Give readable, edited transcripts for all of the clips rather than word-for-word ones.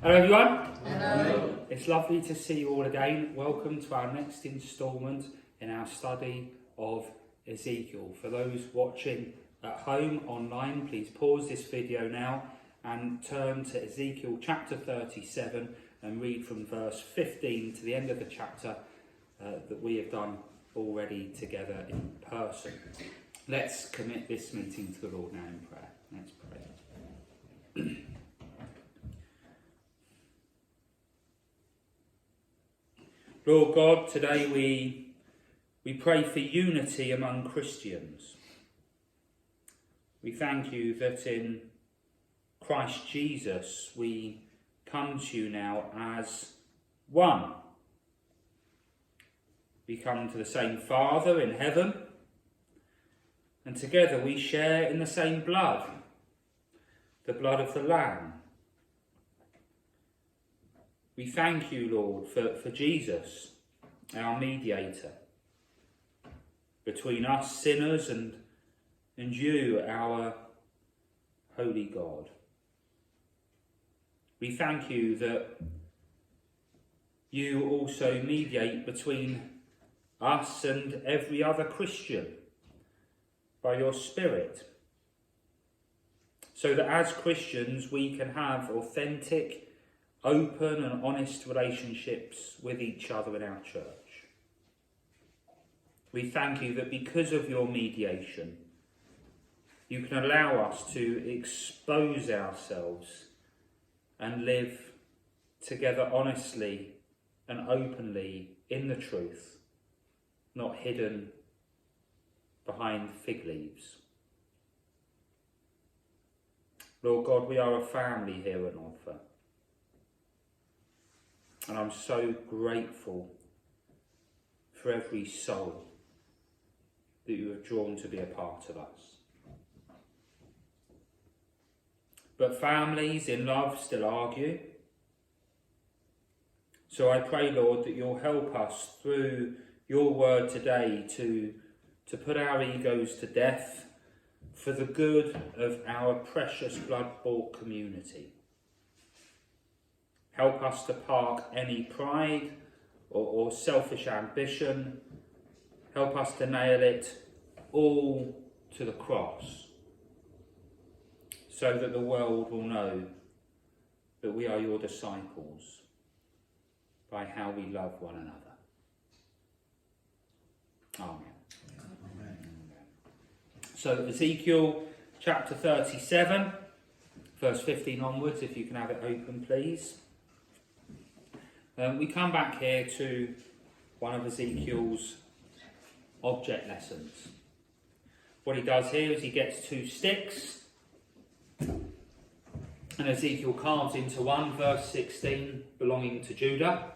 Hello everyone. Hello. It's lovely to see you all again. Welcome to our next instalment in our study of Ezekiel. For those watching at home online, please pause this video now and turn to Ezekiel chapter 37 and read from verse 15 to the end of the chapter that we have done already together in person. Let's commit this meeting to the Lord now in prayer. Let's pray. Lord God, today we pray for unity among Christians. We thank you that in Christ Jesus we come to you now as one. We come to the same Father in heaven, and together we share in the same blood, the blood of the Lamb. We thank you, Lord, for Jesus, our mediator, between us sinners and you, our holy God. We thank you that you also mediate between us and every other Christian by your Spirit, so that as Christians we can have authentic, open and honest relationships with each other in our church. We thank you that because of your mediation, you can allow us to expose ourselves and live together honestly and openly in the truth, not hidden behind fig leaves. Lord God, we are a family here at Norfolk. And I'm so grateful for every soul that you have drawn to be a part of us. But families in love still argue. So I pray, Lord, that you'll help us through your word today to put our egos to death for the good of our precious blood-bought community. Help us to park any pride or selfish ambition. Help us to nail it all to the cross, so that the world will know that we are your disciples by how we love one another. Amen. Amen. So Ezekiel chapter 37, verse 15 onwards, if you can have it open, please. We come back here to one of Ezekiel's object lessons. What he does here is he gets two sticks, and Ezekiel carves into one, verse 16, belonging to Judah,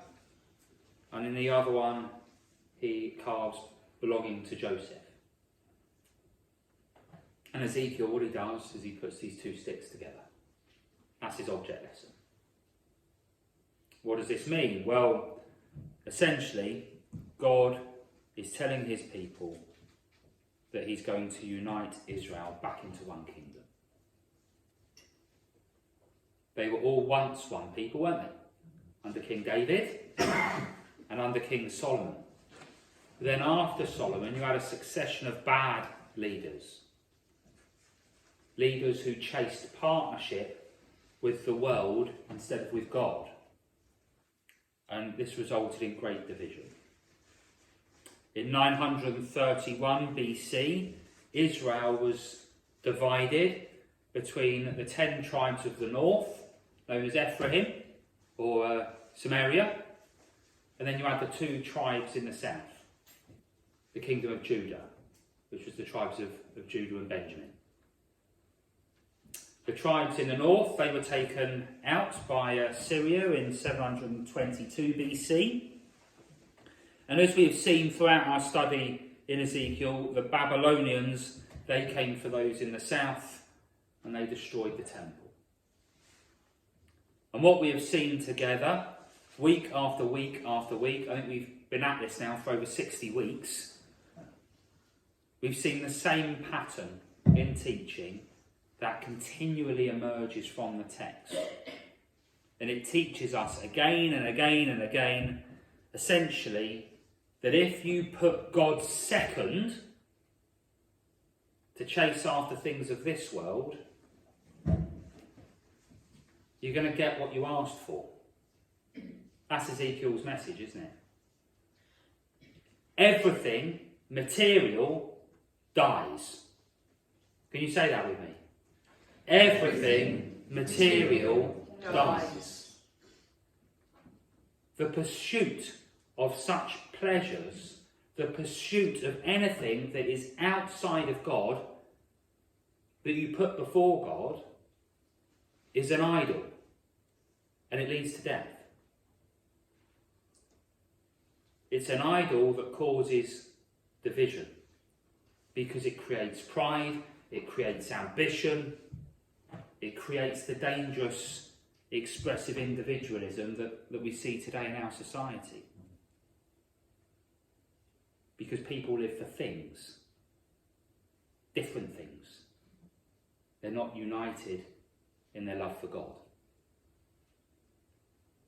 and in the other one he carves belonging to Joseph. And Ezekiel, what he does is he puts these two sticks together. That's his object lesson. What does this mean? Well, essentially, God is telling his people that he's going to unite Israel back into one kingdom. They were all once one people, weren't they? Under King David and under King Solomon. Then after Solomon, you had a succession of bad leaders. Leaders who chased partnership with the world instead of with God. And this resulted in great division. In 931 BC, Israel was divided between the 10 tribes of the north, known as Ephraim, or Samaria, and then you had the 2 tribes in the south, the kingdom of Judah, which was the tribes of Judah and Benjamin. The tribes in the north, they were taken out by Syria in 722 BC. And as we have seen throughout our study in Ezekiel, the Babylonians, they came for those in the south and they destroyed the temple. And what we have seen together, week after week after week, I think we've been at this now for over 60 weeks, we've seen the same pattern in teaching that continually emerges from the text. And it teaches us again and again and again, essentially, that if you put God second to chase after things of this world, you're going to get what you asked for. That's Ezekiel's message, isn't it? Everything material dies. Can you say that with me? Everything material dies. The pursuit of such pleasures, the pursuit of anything that is outside of God, that you put before God, is an idol. And it leads to death. It's an idol that causes division. Because it creates pride, it creates ambition, it creates the dangerous, expressive individualism that we see today in our society. Because people live for things, different things. They're not united in their love for God.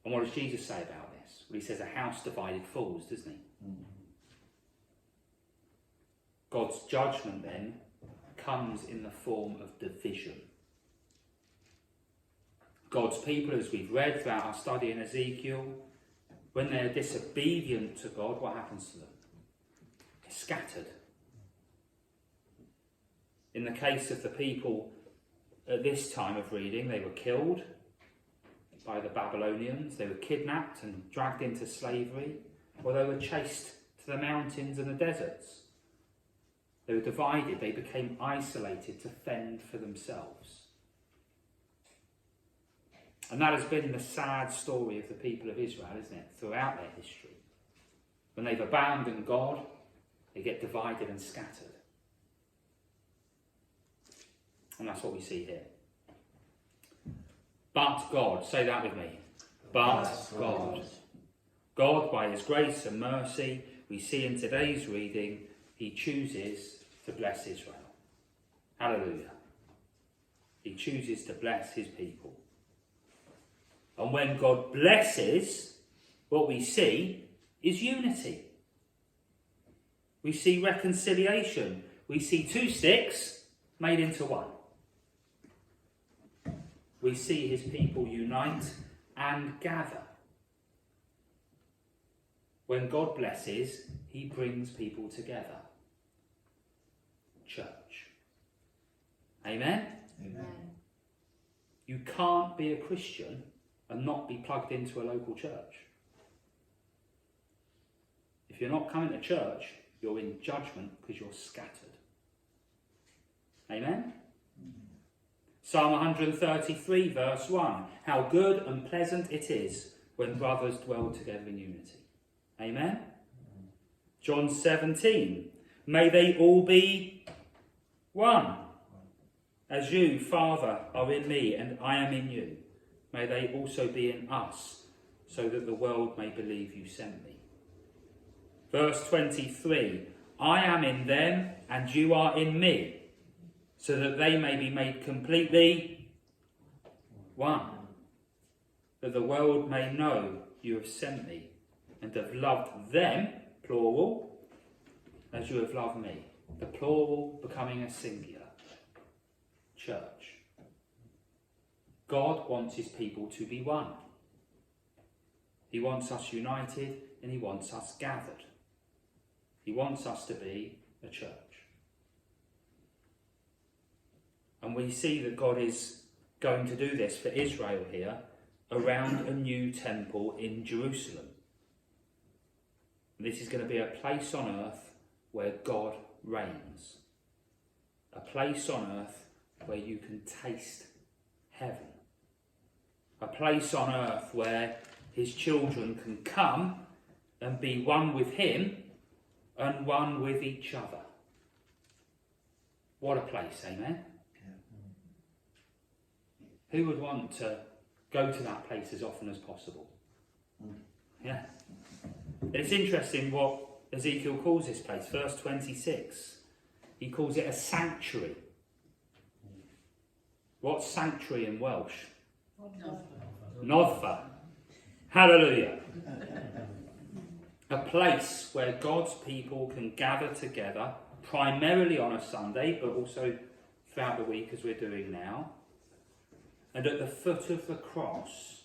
And what does Jesus say about this? Well, he says a house divided falls, doesn't he? Mm-hmm. God's judgment then comes in the form of division. God's people, as we've read throughout our study in Ezekiel, when they're disobedient to God, what happens to them? They're scattered. In the case of the people at this time of reading, they were killed by the Babylonians, they were kidnapped and dragged into slavery, or they were chased to the mountains and the deserts. They were divided, they became isolated to fend for themselves. And that has been the sad story of the people of Israel, isn't it? Throughout their history. When they've abandoned God, they get divided and scattered. And that's what we see here. But God, say that with me. But God. God, by his grace and mercy, we see in today's reading, he chooses to bless Israel. Hallelujah. He chooses to bless his people. And when God blesses, what we see is unity. We see reconciliation. We see two sticks made into one. We see his people unite and gather. When God blesses, he brings people together. Church. Amen? Amen. You can't be a Christian and not be plugged into a local church. If you're not coming to church, you're in judgment because you're scattered. Amen? Psalm 133 verse 1. How good and pleasant it is when brothers dwell together in unity. Amen? John 17. May they all be one. As you, Father, are in me and I am in you, may they also be in us, so that the world may believe you sent me. Verse 23. I am in them and you are in me, so that they may be made completely one, that the world may know you have sent me and have loved them, plural, as you have loved me. The plural becoming a singular. Church. God wants his people to be one. He wants us united and he wants us gathered. He wants us to be a church. And we see that God is going to do this for Israel here around a new temple in Jerusalem. This is going to be a place on earth where God reigns. A place on earth where you can taste heaven. A place on earth where his children can come and be one with him and one with each other. What a place, amen? Who would want to go to that place as often as possible? Yeah. It's interesting what Ezekiel calls this place. Verse 26. He calls it a sanctuary. What's sanctuary in Welsh? Nodfa. Hallelujah. A place where God's people can gather together, primarily on a Sunday, but also throughout the week as we're doing now. And at the foot of the cross,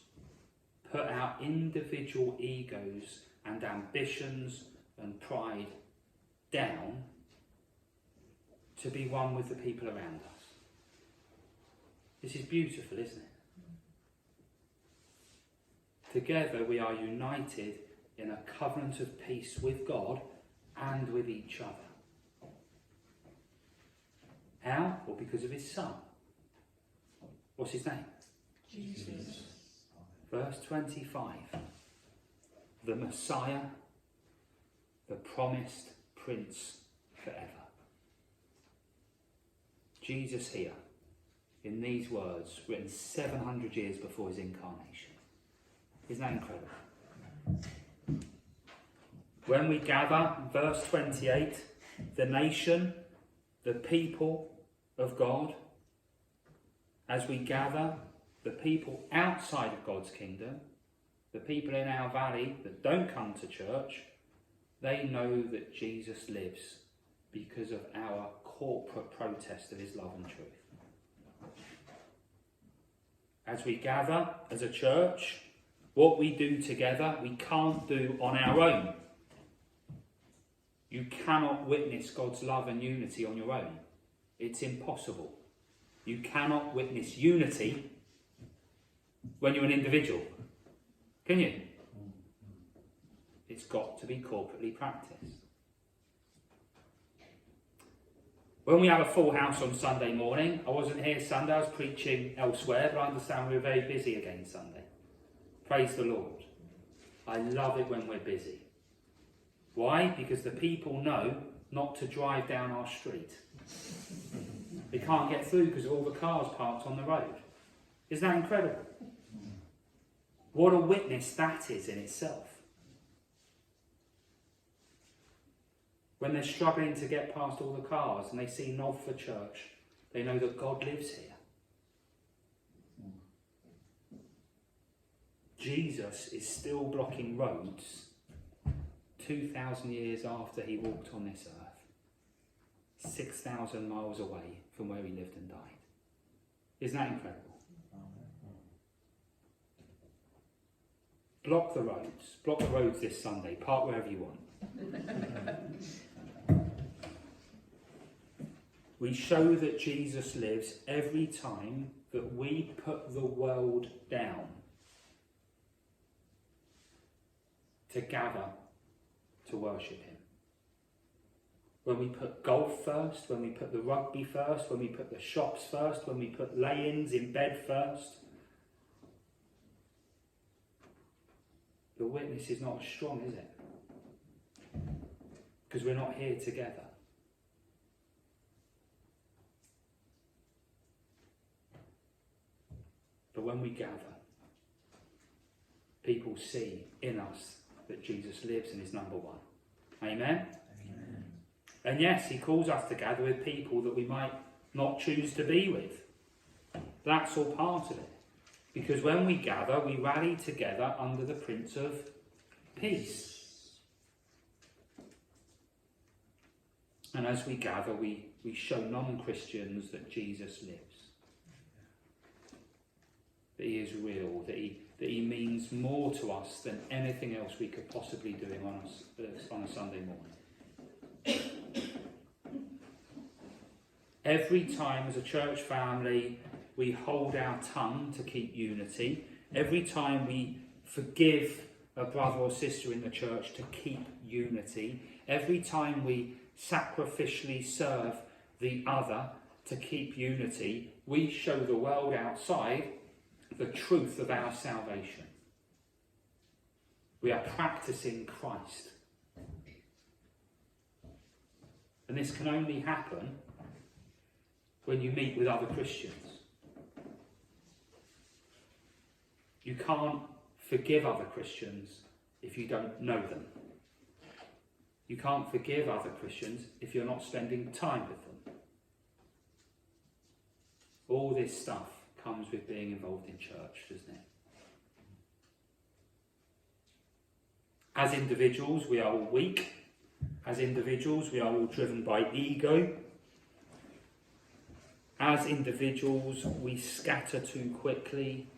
put our individual egos and ambitions and pride down to be one with the people around us. This is beautiful, isn't it? Together we are united in a covenant of peace with God and with each other. How? Well, because of his Son. What's his name? Jesus. Verse 25. The Messiah, the promised Prince forever. Jesus here, in these words, written 700 years before his incarnation. Isn't that incredible? When we gather, verse 28, the nation, the people of God, as we gather, the people outside of God's kingdom, the people in our valley that don't come to church, they know that Jesus lives because of our corporate protest of his love and truth. As we gather as a church, what we do together, we can't do on our own. You cannot witness God's love and unity on your own. It's impossible. You cannot witness unity when you're an individual. Can you? It's got to be corporately practiced. When we have a full house on Sunday morning, I wasn't here Sunday, I was preaching elsewhere, but I understand we were very busy again Sunday. Praise the Lord. I love it when we're busy. Why? Because the people know not to drive down our street. They can't get through because of all the cars parked on the road. Isn't that incredible? What a witness that is in itself. When they're struggling to get past all the cars and they see Nod for church, they know that God lives here. Jesus is still blocking roads 2,000 years after he walked on this earth, 6,000 miles away from where he lived and died. Isn't that incredible? Block the roads this Sunday, park wherever you want. We show that Jesus lives every time that we put the world down to gather to worship him. When we put golf first, when we put the rugby first, when we put the shops first, when we put lay-ins in bed first, the witness is not as strong, is it? Because we're not here together. But when we gather, people see in us that Jesus lives and is number one. Amen? Amen. And yes, he calls us to gather with people that we might not choose to be with. That's all part of it. Because when we gather, we rally together under the Prince of Peace. And as we gather, we show non-Christians that Jesus lives. That he is real, that he means more to us than anything else we could possibly do on a Sunday morning. Every time as a church family we hold our tongue to keep unity, every time we forgive a brother or sister in the church to keep unity, every time we sacrificially serve the other to keep unity, we show the world outside the truth of our salvation. We are practicing Christ. And this can only happen when you meet with other Christians. You can't forgive other Christians if you don't know them. You can't forgive other Christians if you're not spending time with them. All this stuff comes with being involved in church, doesn't it? As individuals, we are all weak. As individuals, we are all driven by ego. As individuals, we scatter too quickly.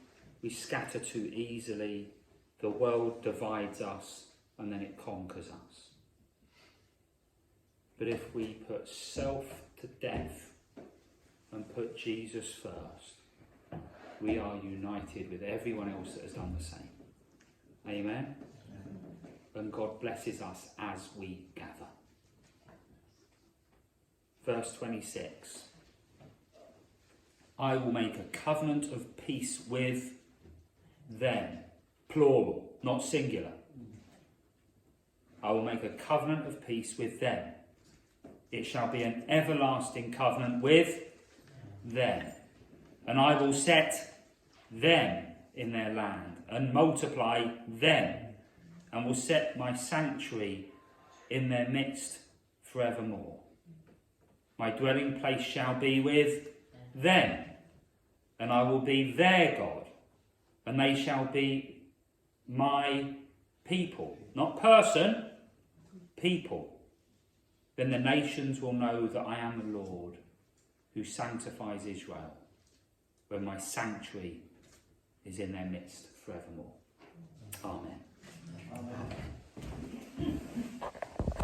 We scatter too easily. The world divides us and then it conquers us. But if we put self to death and put Jesus first, we are united with everyone else that has done the same. Amen? And God blesses us as we gather. Verse 26. I will make a covenant of peace with them. Plural, not singular. I will make a covenant of peace with them. It shall be an everlasting covenant with them. And I will set them in their land and multiply them, and will set my sanctuary in their midst forevermore. My dwelling place shall be with them, and I will be their God, and they shall be my people. Not person, people. Then the nations will know that I am the Lord who sanctifies Israel, when my sanctuary is in their midst forevermore. Amen. Amen.